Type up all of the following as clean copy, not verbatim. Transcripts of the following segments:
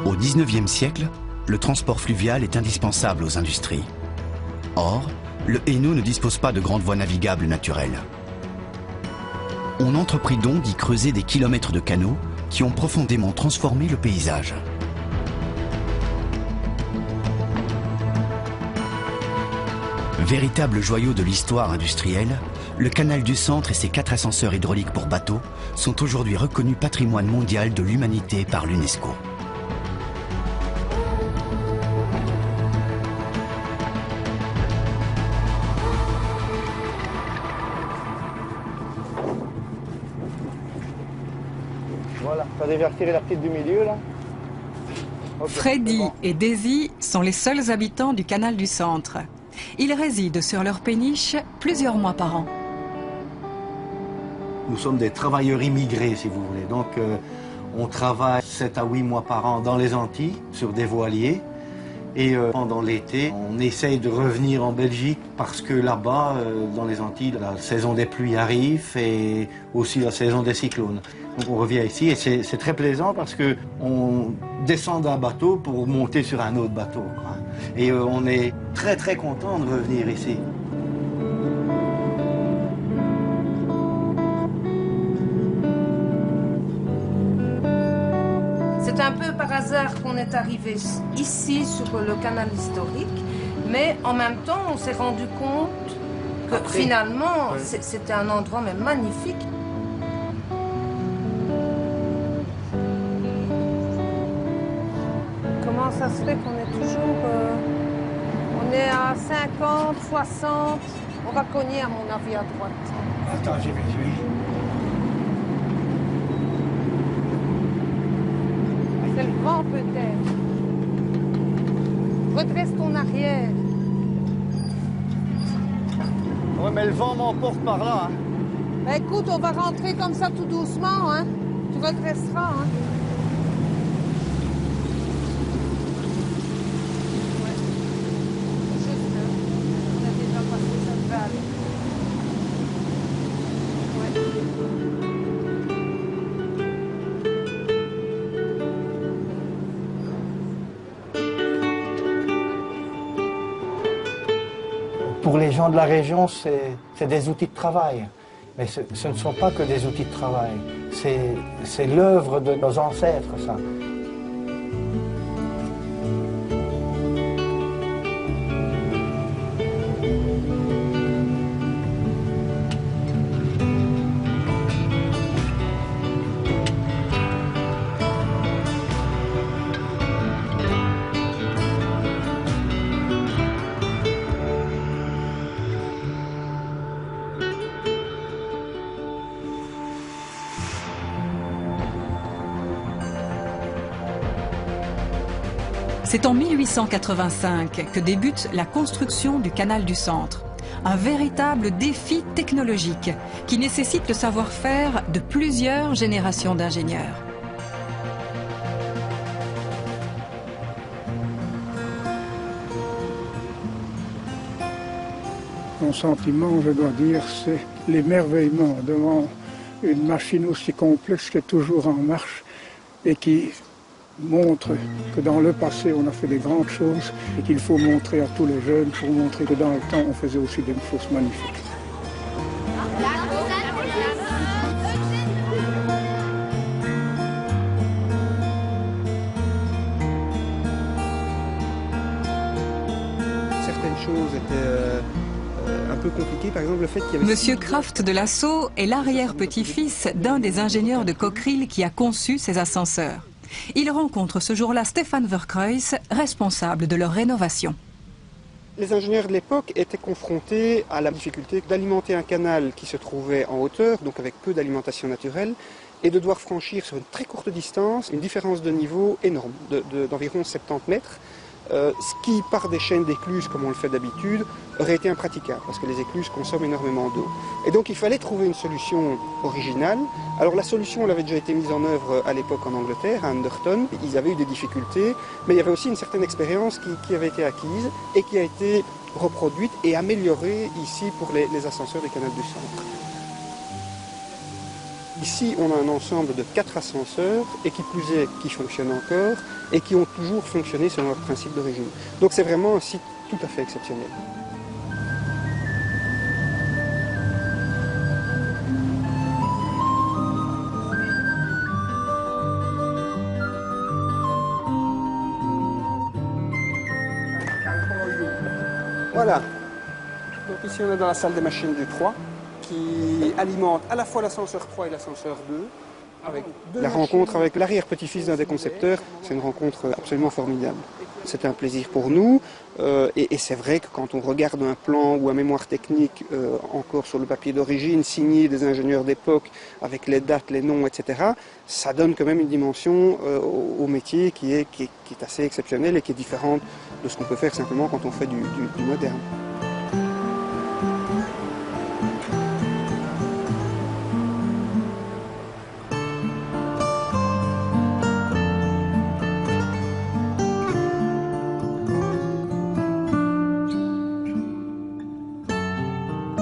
Au XIXe siècle, le transport fluvial est indispensable aux industries. Or, le Hainaut ne dispose pas de grandes voies navigables naturelles. On entreprit donc d'y creuser des kilomètres de canaux qui ont profondément transformé le paysage. Véritable joyau de l'histoire industrielle, le canal du Centre et ses 4 ascenseurs hydrauliques pour bateaux sont aujourd'hui reconnus patrimoine mondial de l'humanité par l'UNESCO. Voilà, tu as déjà retiré la petite du milieu là. Okay, Freddy et Daisy sont les seuls habitants du canal du Centre. Ils résident sur leur péniche plusieurs mois par an. Nous sommes des travailleurs immigrés, si vous voulez. Donc, on travaille 7 à 8 mois par an dans les Antilles, sur des voiliers. Et pendant l'été, on essaye de revenir en Belgique parce que là-bas, dans les Antilles, la saison des pluies arrive et aussi la saison des cyclones. Donc, on revient ici et c'est très plaisant parce qu'on descend d'un bateau pour monter sur un autre bateau, quoi. Et on est très très content de revenir ici. C'est un peu par hasard qu'on est arrivé ici sur le canal historique, mais en même temps on s'est rendu compte que finalement c'était un endroit mais magnifique. Comment ça se fait qu'on est toujours... on est à 50, 60, on va cogner à mon avis à droite. Attends, j'y vais. C'est le vent peut-être. Redresse ton arrière. Ouais, mais le vent m'emporte par là. Hein. Ben écoute, on va rentrer comme ça tout doucement, hein. Tu redresseras, hein. Pour les gens de la région, c'est des outils de travail. Mais ce ne sont pas que des outils de travail. C'est l'œuvre de nos ancêtres, ça. C'est en 1885 que débute la construction du canal du Centre. Un véritable défi technologique qui nécessite le savoir-faire de plusieurs générations d'ingénieurs. Mon sentiment, je dois dire, c'est l'émerveillement devant une machine aussi complexe qui est toujours en marche et qui montre que dans le passé, on a fait des grandes choses et qu'il faut montrer à tous les jeunes pour montrer que dans le temps, on faisait aussi des choses magnifiques. Certaines choses étaient un peu compliquées, par exemple le fait qu'il y avait... Monsieur Kraft de Lasso est l'arrière-petit-fils d'un des ingénieurs de Cockerill qui a conçu ces ascenseurs. Il rencontre ce jour-là Stefan Verkreuz, responsable de leur rénovation. Les ingénieurs de l'époque étaient confrontés à la difficulté d'alimenter un canal qui se trouvait en hauteur, donc avec peu d'alimentation naturelle, et de devoir franchir sur une très courte distance une différence de niveau énorme, d'environ 70 mètres, ce qui, par des chaînes d'écluses comme on le fait d'habitude, aurait été impraticable, parce que les écluses consomment énormément d'eau. Et donc il fallait trouver une solution originale. Alors la solution, elle avait déjà été mise en œuvre à l'époque en Angleterre, à Anderton. Ils avaient eu des difficultés, mais il y avait aussi une certaine expérience qui avait été acquise et qui a été reproduite et améliorée ici pour les ascenseurs du canal du Centre. Ici, on a un ensemble de 4 ascenseurs, et qui plus est, qui fonctionnent encore, et qui ont toujours fonctionné selon leur principe d'origine. Donc c'est vraiment un site tout à fait exceptionnel. Voilà. Donc ici, on est dans la salle des machines du 3, qui alimente à la fois l'ascenseur 3 et l'ascenseur 2. Avec la rencontre avec l'arrière-petit-fils d'un des concepteurs, c'est une rencontre absolument formidable. C'était un plaisir pour nous, et c'est vrai que quand on regarde un plan ou un mémoire technique encore sur le papier d'origine, signé des ingénieurs d'époque, avec les dates, les noms, etc., ça donne quand même une dimension au métier qui est assez exceptionnelle et qui est différente de ce qu'on peut faire simplement quand on fait du moderne.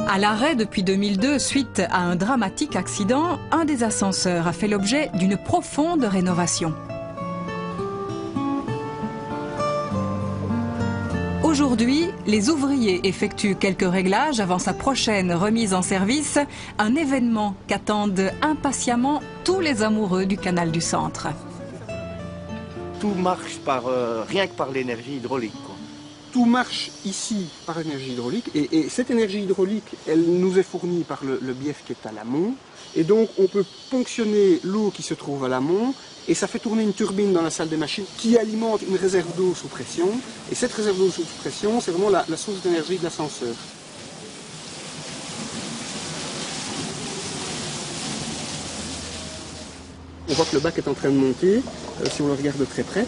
À l'arrêt depuis 2002, suite à un dramatique accident, un des ascenseurs a fait l'objet d'une profonde rénovation. Aujourd'hui, les ouvriers effectuent quelques réglages avant sa prochaine remise en service, un événement qu'attendent impatiemment tous les amoureux du canal du Centre. Tout marche rien que par l'énergie hydraulique, quoi. Tout marche ici par énergie hydraulique, et cette énergie hydraulique, elle nous est fournie par le bief qui est à l'amont, et donc on peut ponctionner l'eau qui se trouve à l'amont, et ça fait tourner une turbine dans la salle des machines qui alimente une réserve d'eau sous pression, et cette réserve d'eau sous pression, c'est vraiment la source d'énergie de l'ascenseur. On voit que le bac est en train de monter, si on le regarde de très près.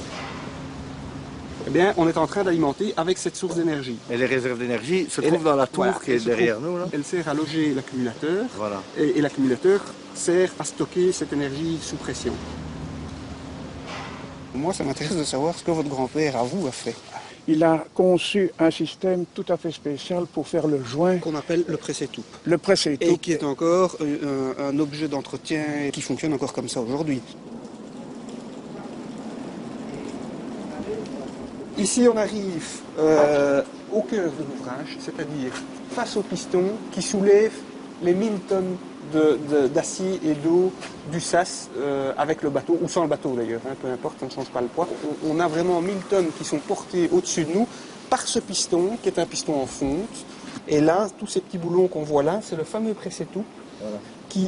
Eh bien, on est en train d'alimenter avec cette source d'énergie. Et les réserves d'énergie se trouvent dans la tour qui est derrière nous, là. Elle sert à loger l'accumulateur, Voilà. et l'accumulateur sert à stocker cette énergie sous pression. Moi, ça m'intéresse de savoir ce que votre grand-père, à vous, a fait. Il a conçu un système tout à fait spécial pour faire le joint. Qu'on appelle le presse-étoupe. Le presse-étoupe. Et qui est encore un objet d'entretien qui fonctionne encore comme ça aujourd'hui. Ici, on arrive au cœur de l'ouvrage, c'est-à-dire face au piston qui soulève les 1000 tonnes d'acier et d'eau du sas avec le bateau, ou sans le bateau d'ailleurs, hein, peu importe, ça ne change pas le poids. On a vraiment 1000 tonnes qui sont portées au-dessus de nous par ce piston, qui est un piston en fonte. Et là, tous ces petits boulons qu'on voit là, c'est le fameux presse-étoupe,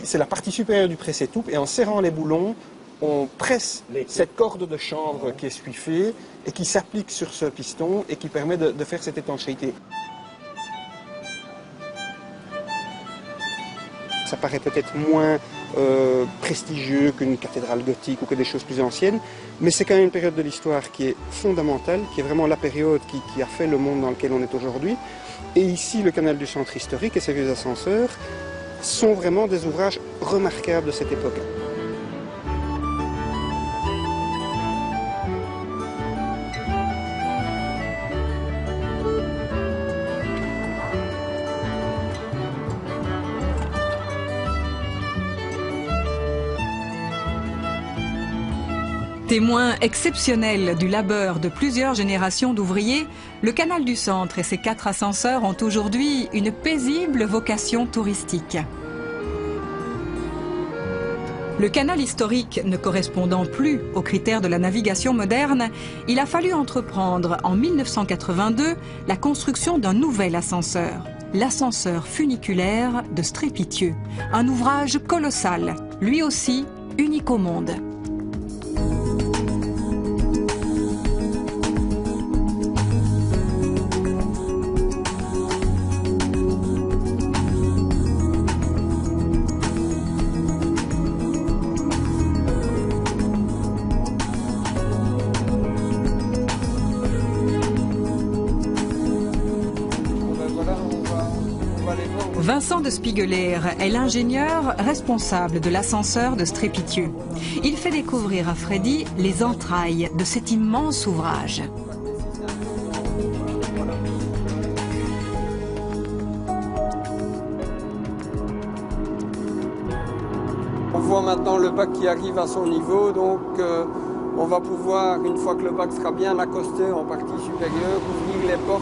c'est la partie supérieure du presse-étoupe, et en serrant les boulons, on presse cette corde de chanvre qui est suifée et qui s'applique sur ce piston et qui permet de faire cette étanchéité. Ça paraît peut-être moins prestigieux qu'une cathédrale gothique ou que des choses plus anciennes, mais c'est quand même une période de l'histoire qui est fondamentale, qui est vraiment la période qui a fait le monde dans lequel on est aujourd'hui. Et ici, le canal du Centre historique et ses vieux ascenseurs sont vraiment des ouvrages remarquables de cette époque. Témoin exceptionnel du labeur de plusieurs générations d'ouvriers, le canal du Centre et ses 4 ascenseurs ont aujourd'hui une paisible vocation touristique. Le canal historique ne correspondant plus aux critères de la navigation moderne, il a fallu entreprendre en 1982 la construction d'un nouvel ascenseur, l'ascenseur funiculaire de Strépitieux, un ouvrage colossal, lui aussi unique au monde. Vincent de Spiegeler est l'ingénieur responsable de l'ascenseur de Strépitieux. Il fait découvrir à Freddy les entrailles de cet immense ouvrage. On voit maintenant le bac qui arrive à son niveau, donc on va pouvoir, une fois que le bac sera bien accosté en partie supérieure, ouvrir les portes.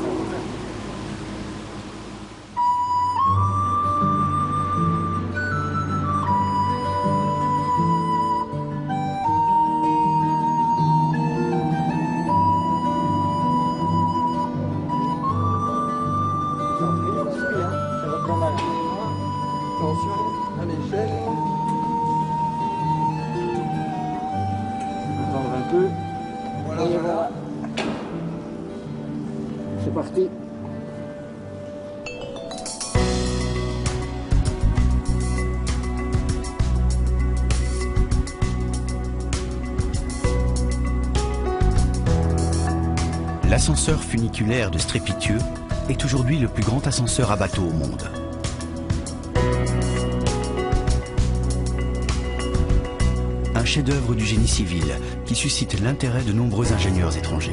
Attention, à l'échelle. Attendre un peu. Voilà. C'est parti. L'ascenseur funiculaire de Strépitieux est aujourd'hui le plus grand ascenseur à bateau au monde. Un chef-d'œuvre du génie civil qui suscite l'intérêt de nombreux ingénieurs étrangers.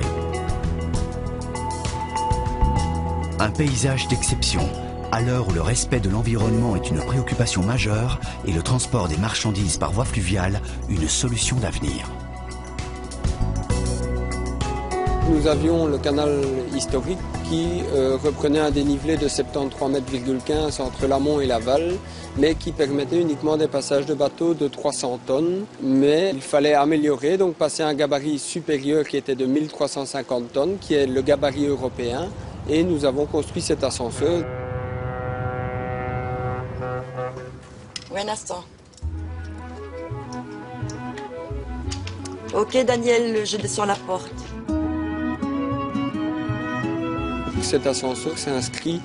Un paysage d'exception, à l'heure où le respect de l'environnement est une préoccupation majeure et le transport des marchandises par voie fluviale une solution d'avenir. Nous avions le canal historique qui reprenait un dénivelé de 73,15 m entre l'amont et l'aval, mais qui permettait uniquement des passages de bateaux de 300 tonnes. Mais il fallait améliorer, donc passer à un gabarit supérieur qui était de 1350 tonnes, qui est le gabarit européen, et nous avons construit cet ascenseur. Oui, un instant. Ok, Daniel, je descends la porte. Cet ascenseur s'inscrit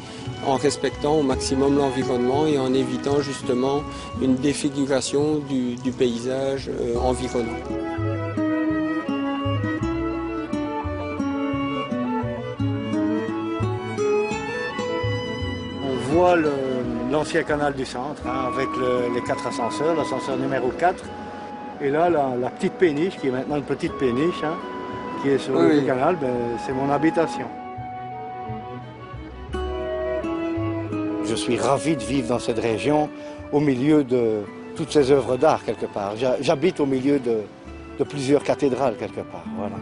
en respectant au maximum l'environnement et en évitant justement une défiguration du paysage environnant. On voit l'ancien canal du centre avec les 4 ascenseurs, l'ascenseur numéro 4. Et là, la petite péniche, qui est maintenant une petite péniche, qui est sur le canal, c'est mon habitation. Je suis ravi de vivre dans cette région, au milieu de toutes ces œuvres d'art quelque part. J'habite au milieu de plusieurs cathédrales quelque part. Voilà.